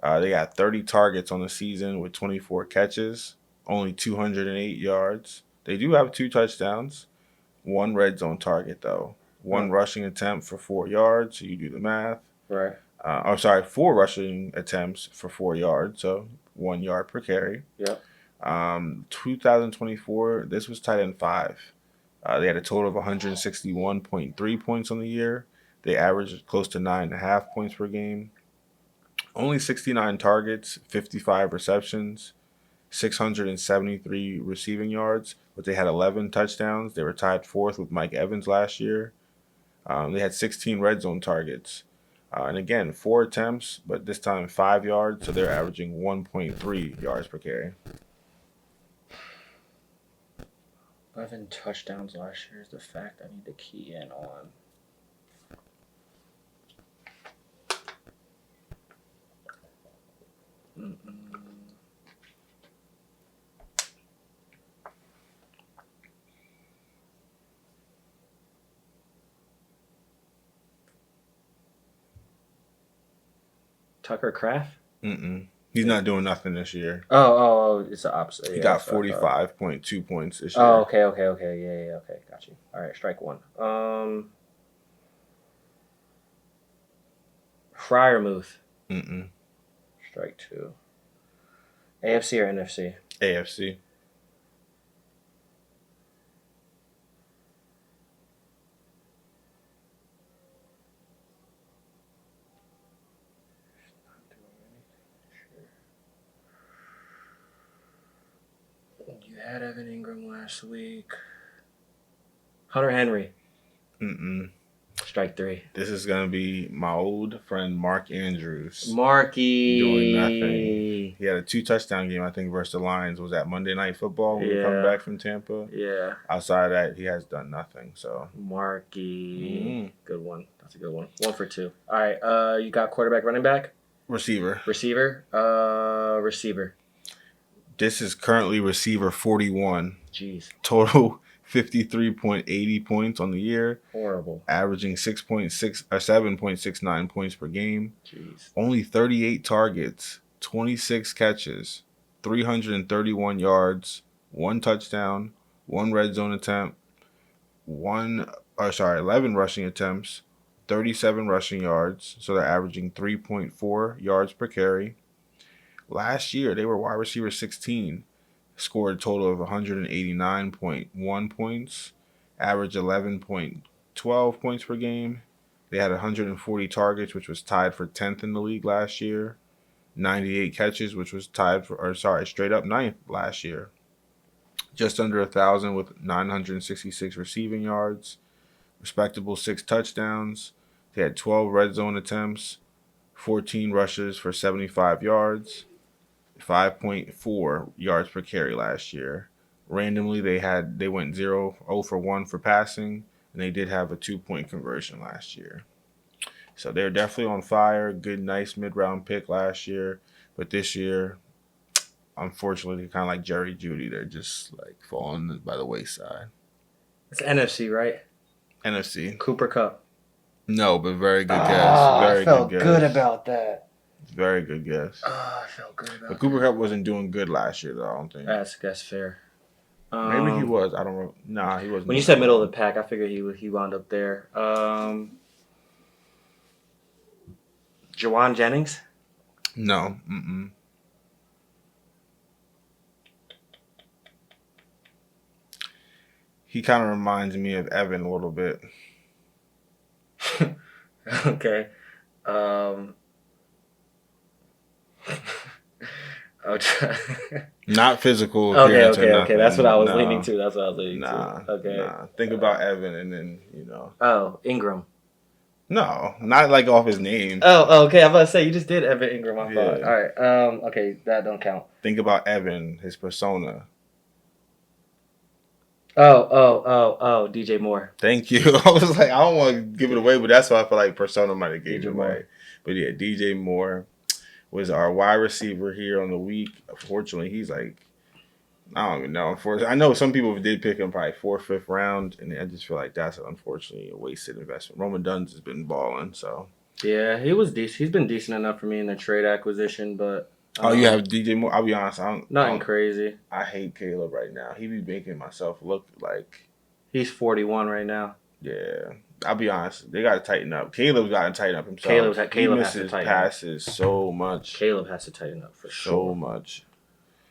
They got 30 targets on the season with 24 catches, only 208 yards. They do have 2 touchdowns, 1 red zone target, though. 1 rushing attempt for 4 yards, so you do the math. Right. 4 rushing attempts for 4 yards, so 1 yard per carry. Yep. 2024, this was tight end 5. They had a total of 161.3 points on the year. They averaged close to 9.5 points per game. Only 69 targets, 55 receptions, 673 receiving yards, but they had 11 touchdowns. They were tied 4th with Mike Evans last year. They had 16 red zone targets. And again, 4 attempts, but this time 5 yards, so they're averaging 1.3 yards per carry. 11 touchdowns last year is the fact I need to key in on. Tucker Kraft? He's not doing nothing this year. Oh, it's the opposite. He got 45.2 points this year. Oh, okay. Yeah, okay. Got you. All right, strike one. Fryermuth. Strike 2. AFC or NFC? AFC. You had Evan Ingram last week. Hunter Henry. Strike 3. This is going to be my old friend Mark Andrews. Marky. Doing nothing. He had a 2 touchdown game, I think, versus the Lions. Was that Monday Night Football when we were coming back from Tampa? Yeah. Outside of that, he has done nothing. So Marky. Good one. That's a good one. 1 for 2. All right. You got quarterback, running back? Receiver. Receiver. This is currently receiver 41. Jeez. Total 53.80 points on the year. Horrible. Averaging 7.69 points per game. Jeez. Only 38 targets, 26 catches, 331 yards, 1 touchdown, 1 red zone attempt, 11 rushing attempts, 37 rushing yards. So they're averaging 3.4 yards per carry. Last year, they were wide receiver 16. Scored a total of 189.1 points, average 11.12 points per game. They had 140 targets, which was tied for 10th in the league last year. 98 catches, which was straight up 9th last year. Just under 1,000 with 966 receiving yards. Respectable 6 touchdowns. They had 12 red zone attempts, 14 rushes for 75 yards. 5.4 yards per carry last year. Randomly, they went 0 for 1 for passing, and they did have a 2-point conversion last year. So they're definitely on fire. Good, nice mid-round pick last year, but this year, unfortunately, kind of like Jerry Judy, they're just like falling by the wayside. It's NFC, right? NFC. Cooper Cup. No, but very good guess. Ah, I Very good felt good guess. about that. Very good guess. Ah, I felt good But about Cooper that. Cup wasn't doing good last year, though. I don't think. That's fair. Maybe he Um, was. I don't know. Nah, he wasn't when you doing said that middle of well. the pack, I figured he wound up there. Jawan Jennings. No. Mm-mm. He kind of reminds me of Evan a little bit. Okay. Um, I'll try. Not physical Okay, appearance or okay. That's what I nothing. was leaning No. to. That's what I was leaning to. Nah. Okay. Nah. Think about Evan and then. Oh, Ingram. No, not like off his name. Okay. I'm about to say you just did Evan Ingram. I thought. Yeah. All right. Okay, that don't count. Think about Evan, his persona. Oh. DJ Moore. Thank you. I was like, I don't want to give it away, but that's why I feel like persona might have gave DJ it Moore. away. But yeah, DJ Moore was our wide receiver here on the week. Unfortunately, he's like, I don't even know. Unfortunately, I know some people did pick him probably 4th, 5th round, and I just feel like that's unfortunately a wasted investment. Roman Dunn's has been balling, so. Yeah, he was decent. He's been decent enough for me in the trade acquisition, but Oh, you have DJ Moore. I'll be honest. nothing crazy. I hate Caleb right now. He be making myself look like. He's 41 right now. Yeah, I'll be honest. They got to tighten up. Caleb's got to tighten up himself. Caleb he has to misses tighten passes so much. Caleb has to tighten up for So sure. much.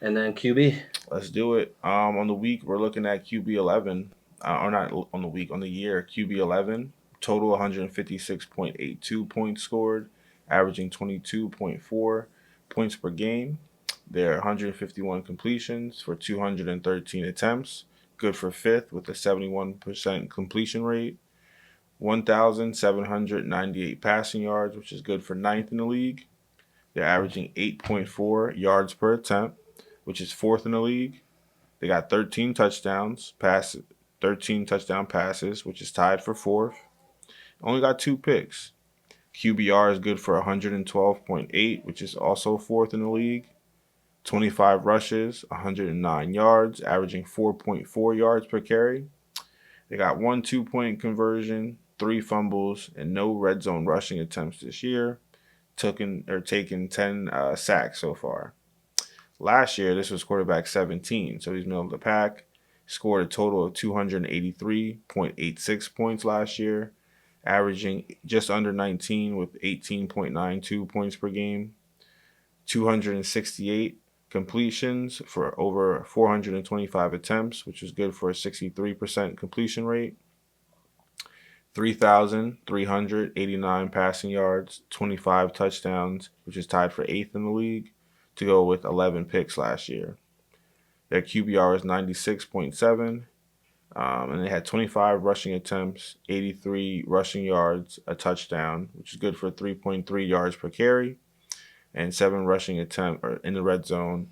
And then QB. Let's do it. On the week, we're looking at QB 11. Or not on the week, on the year, QB 11. Total 156.82 points scored, averaging 22.4 points per game. There are 151 completions for 213 attempts. Good for 5th with a 71% completion rate. 1,798 passing yards, which is good for 9th in the league. They're averaging 8.4 yards per attempt, which is 4th in the league. They got 13 touchdown passes, which is tied for 4th. Only got 2 picks. QBR is good for 112.8, which is also 4th in the league. 25 rushes, 109 yards, averaging 4.4 yards per carry. They got 1 2-point conversion, 3 fumbles, and no red zone rushing attempts this year. Taken 10 sacks so far. Last year, this was quarterback 17, so he's middle of the pack. Scored a total of 283.86 points last year, averaging just under 19 with 18.92 points per game. 268 completions for over 425 attempts, which is good for a 63% completion rate. 3,389 passing yards, 25 touchdowns, which is tied for 8th in the league, to go with 11 picks last year. Their QBR is 96.7, and they had 25 rushing attempts, 83 rushing yards, a touchdown, which is good for 3.3 yards per carry, and 7 rushing attempts in the red zone,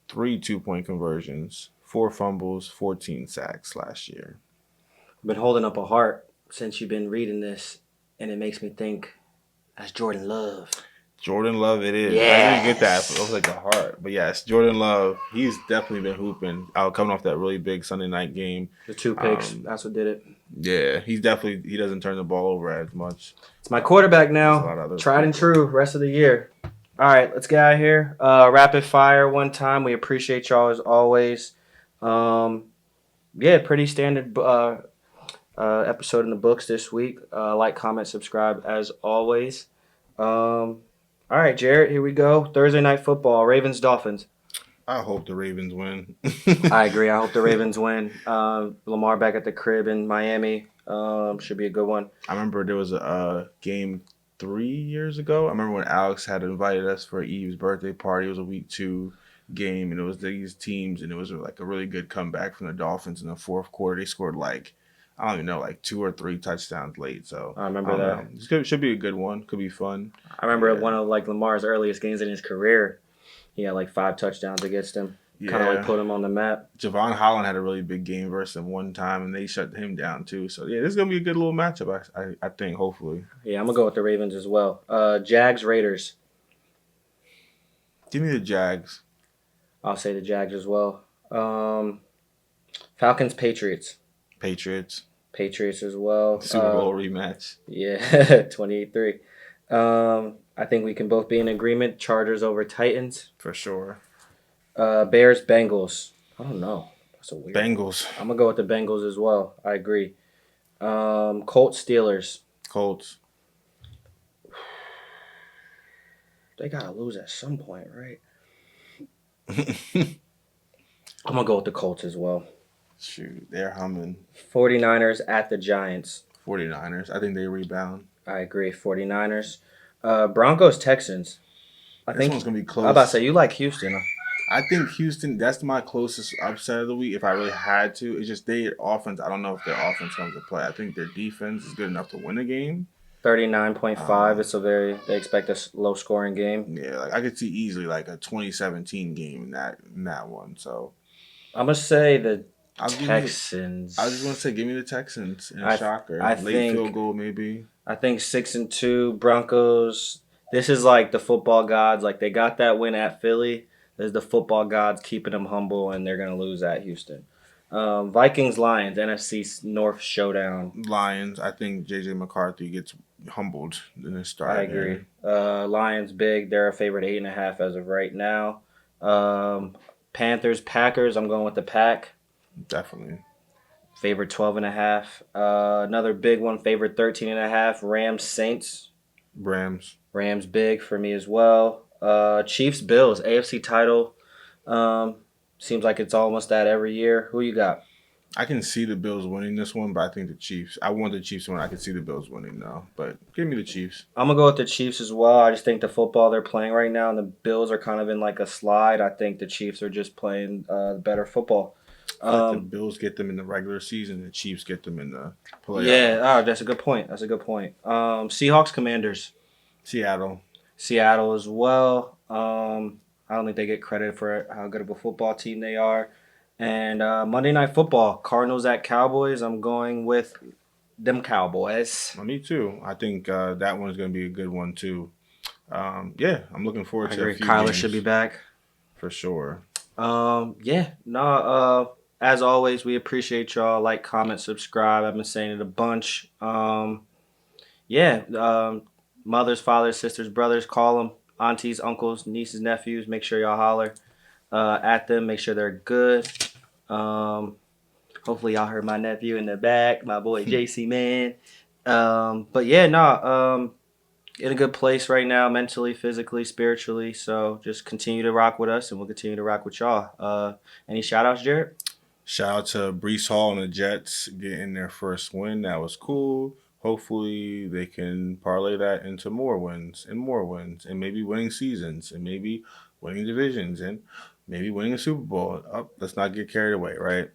3 2-point conversions, 4 fumbles, 14 sacks last year. I've been holding up a heart since you've been reading this, and it makes me think that's Jordan Love. Jordan Love, it is. Yes. I didn't get that. It was like a heart. But yes, Jordan Love, he's definitely been hooping. Coming off that really big Sunday night game. The 2 picks, that's what did it. Yeah, he doesn't turn the ball over as much. It's my quarterback now. Tried and true rest of the year. All right, let's get out of here. Rapid fire one time. We appreciate y'all as always. Pretty standard episode in the books this week. Like, comment, subscribe as always. All right, Jarrett, here we go. Thursday night football, Ravens, Dolphins. I hope the Ravens win. I agree. I hope the Ravens win. Lamar back at the crib in Miami. Should be a good one. I remember there was a game 3 years ago. I remember when Alex had invited us for Eve's birthday party. It was a week 2 game, and it was these teams, and it was like a really good comeback from the Dolphins in the 4th quarter. They scored like 2 or 3 touchdowns late. So I remember that. It should be a good one. Could be fun. I remember one of Lamar's earliest games in his career. He had 5 touchdowns against him. kind of like Yeah. put him on the map. Javon Holland had a really big game versus him one time, and they shut him down too. So yeah, this is gonna be a good little matchup. I think hopefully. Yeah, I'm gonna go with the Ravens as well. Jags Raiders. Give me the Jags. I'll say the Jags as well. Falcons Patriots. Patriots. Patriots as well. Super Bowl rematch. Yeah, 28-3. I think we can both be in agreement. Chargers over Titans. For sure. Bears Bengals. I don't know. That's a weird one. Bengals. I'm gonna go with the Bengals as well. I agree. Colts Steelers. Colts. They gotta lose at some point, right? I'm gonna go with the Colts as well. Shoot, they're humming. 49ers at the Giants. 49ers. I think they rebound. I agree. 49ers. Broncos Texans. This one's gonna be close. I'm about to say you like Houston. I think Houston. That's my closest upset of the week. If I really had to, it's just their offense. I don't know if their offense comes to play. I think their defense is good enough to win a game. 39.5. It's they expect a low scoring game. Yeah, like I could see easily like a 2017 game in that one. So I'm gonna say the I Texans. was just gonna say, give me the Texans in a shocker. Late field goal maybe. I think 6-2 Broncos. This is like the football gods. Like they got that win at Philly. There's the football gods keeping them humble, and they're gonna lose at Houston. Vikings Lions NFC North showdown. Lions. I think JJ McCarthy gets humbled in this start. I agree. Lions big. They're a favorite 8.5 as of right now. Panthers Packers. I'm going with the Pack. Definitely. Favorite 12.5. Another big one. Favorite 13.5. Rams Saints. Rams big for me as well. Chiefs Bills AFC title. Seems like it's almost that every year. Who you got? I can see the Bills winning this one, but I think the Chiefs. I want the Chiefs to win. I can see the Bills winning though, but give me the Chiefs. I'm gonna go with the Chiefs as well. I just think the football they're playing right now, and the Bills are kind of in like a slide. I think the Chiefs are just playing better football. The Bills get them in the regular season, the Chiefs get them in the playoffs. Yeah, that's a good point. Seahawks Commanders. Seattle as well. I don't think they get credit for how good of a football team they are. And Monday Night Football, Cardinals at Cowboys. I'm going with them Cowboys. Me too. I think that one's going to be a good one too. Yeah, I'm looking forward to it. Kyler should be back. For sure. As always, we appreciate y'all. Like, comment, subscribe. I've been saying it a bunch. Mothers, fathers, sisters, brothers, call them. Aunties, uncles, nieces, nephews. Make sure y'all holler at them. Make sure they're good. Hopefully y'all heard my nephew in the back, my boy JC, man. In a good place right now, mentally, physically, spiritually. So just continue to rock with us, and we'll continue to rock with y'all. Any shout-outs, Jared? Shout out to Breece Hall and the Jets getting their first win. That was cool. Hopefully they can parlay that into more wins, and maybe winning seasons, and maybe winning divisions, and maybe winning a Super Bowl. Let's not get carried away, right?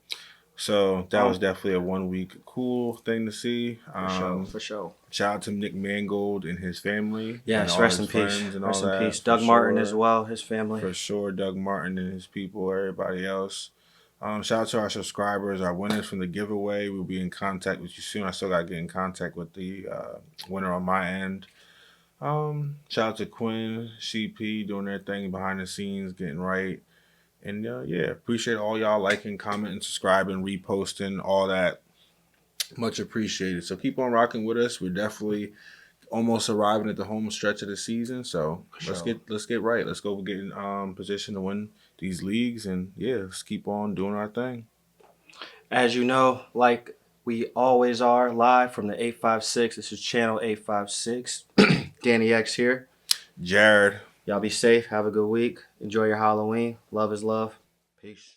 So that was definitely a 1 week cool thing to see. For sure. Shout out to Nick Mangold and his family. Yes, rest in peace. Rest in peace. Doug Martin as well, his family. For sure, Doug Martin and his people, everybody else. Shout out to our subscribers, our winners from the giveaway. We'll be in contact with you soon. I still got to get in contact with the winner on my end. Shout out to Quinn, CP doing their thing behind the scenes, getting right. And appreciate all y'all liking, commenting, subscribing, reposting, all that. Much appreciated. So keep on rocking with us. We're definitely almost arriving at the home stretch of the season. So let's get right. Let's go get in position to win these leagues, and let's keep on doing our thing. As you know, like we always are, live from the 856. This is channel 856. Danny X here. Jared. Y'all be safe. Have a good week. Enjoy your Halloween. Love is love. Peace.